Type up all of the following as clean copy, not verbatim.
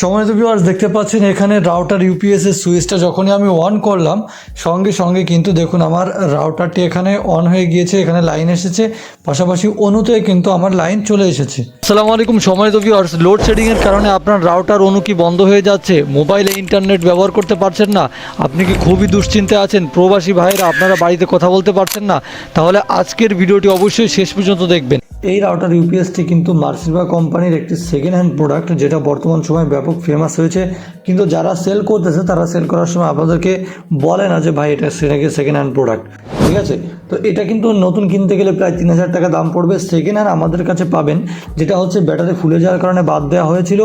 সম্মানিত ভিউয়ার্স, দেখতে পাচ্ছেন এখানে রাউটার ইউপিএস এর সুইচটা যখনই আমি অন করলাম সঙ্গে সঙ্গে কিন্তু দেখুন আমার রাউটারটি এখানে অন হয়ে গিয়েছে, এখানে লাইন এসেছে, পাশাপাশি অনুতে কিন্তু আমার লাইন চলে এসেছে। আসসালামু আলাইকুম সম্মানিত ভিউয়ার্স, লোডশেডিংয়ের কারণে আপনার রাউটার অনু কি বন্ধ হয়ে যাচ্ছে, মোবাইলে ইন্টারনেট ব্যবহার করতে পারছেন না, আপনি কি খুবই দুশ্চিন্তায় আছেন, প্রবাসী ভাইরা আপনারা বাড়িতে কথা বলতে পারছেন না, তাহলে আজকের ভিডিওটি অবশ্যই শেষ পর্যন্ত দেখবেন। এই রাউটার ইউপিএসটি কিন্তু মার্সিভা কোম্পানির একটি সেকেন্ড হ্যান্ড প্রোডাক্ট, যেটা বর্তমান সময়ে ব্যাপক ফেমাস হয়েছে। কিন্তু যারা সেল করতেছে তারা সেল করার সময় আপনাদেরকে বলে না যে ভাই এটা সেকেন্ড হ্যান্ড প্রোডাক্ট, ঠিক আছে? তো এটা কিন্তু নতুন কিনতে গেলে প্রায় 3,000 টাকা দাম পড়বে। সেকেন্ড হ্যান্ড আমাদের কাছে পাবেন, যেটা হচ্ছে ব্যাটারি ফুলে যাওয়ার কারণে বাদ দেওয়া হয়েছিল,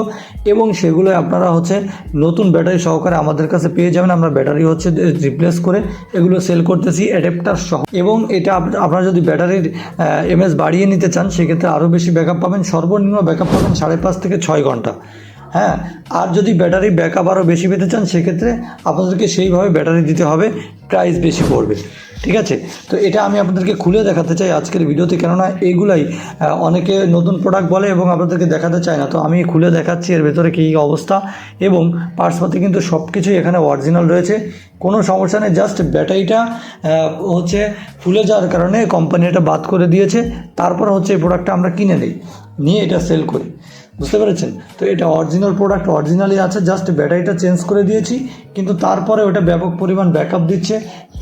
এবং সেগুলো আপনারা হচ্ছে নতুন ব্যাটারি সহকারে আমাদের কাছে পেয়ে যাবেন। আমরা ব্যাটারি হচ্ছে রিপ্লেস করে এগুলো সেল করতেছি অ্যাডাপ্টার সহ। এবং এটা আপনারা যদি ব্যাটারির এমএস বাড়িয়ে নিতে চান সেক্ষেত্রে আরও বেশি ব্যাকআপ পাবেন, সর্বনিম্ন ব্যাকআপ পাবেন 5.5 থেকে 6 ঘন্টা। হ্যাঁ, আর যদি ব্যাটারি ব্যাকআপ আরও বেশি পেতে চান সেক্ষেত্রে আপনাদেরকে সেইভাবে ব্যাটারি দিতে হবে, প্রাইস বেশি পড়বে, ঠিক আছে? তো এটা আমি আপনাদেরকে খুলে দেখাতে চাই আজকের ভিডিওতে, কেননা এইগুলাই অনেকে নতুন প্রোডাক্ট বলে এবং আপনাদেরকে দেখাতে চায় না। তো আমি খুলে দেখাচ্ছি এর ভেতরে কী অবস্থা, এবং পার্টসপাতি কিন্তু সব কিছুই এখানে অরিজিনাল রয়েছে, কোনো সমস্যা নেই। জাস্ট ব্যাটারিটা হচ্ছে ফুলে যাওয়ার কারণে কোম্পানি এটা বাদ করে দিয়েছে, তারপর হচ্ছে এই প্রোডাক্টটা আমরা কিনে নিয়ে এটা সেল করি, বুঝতে পেরেছেন? তো এটা অরিজিনাল প্রোডাক্ট, অরিজিনালি আছে, জাস্ট ব্যাটারিটা চেঞ্জ করে দিয়েছি, কিন্তু তারপরে ওটা ব্যাপক পরিমাণ ব্যাকআপ দিচ্ছে,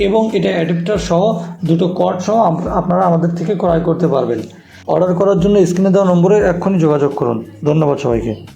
এবং এটা অ্যাডাপ্টার সহ দুটো কর্ড সহ আপনারা আমাদের থেকে ক্রয় করতে পারবেন। অর্ডার করার জন্য স্ক্রিনে দেওয়া নম্বরে এক্ষুনি যোগাযোগ করুন। ধন্যবাদ সবাইকে।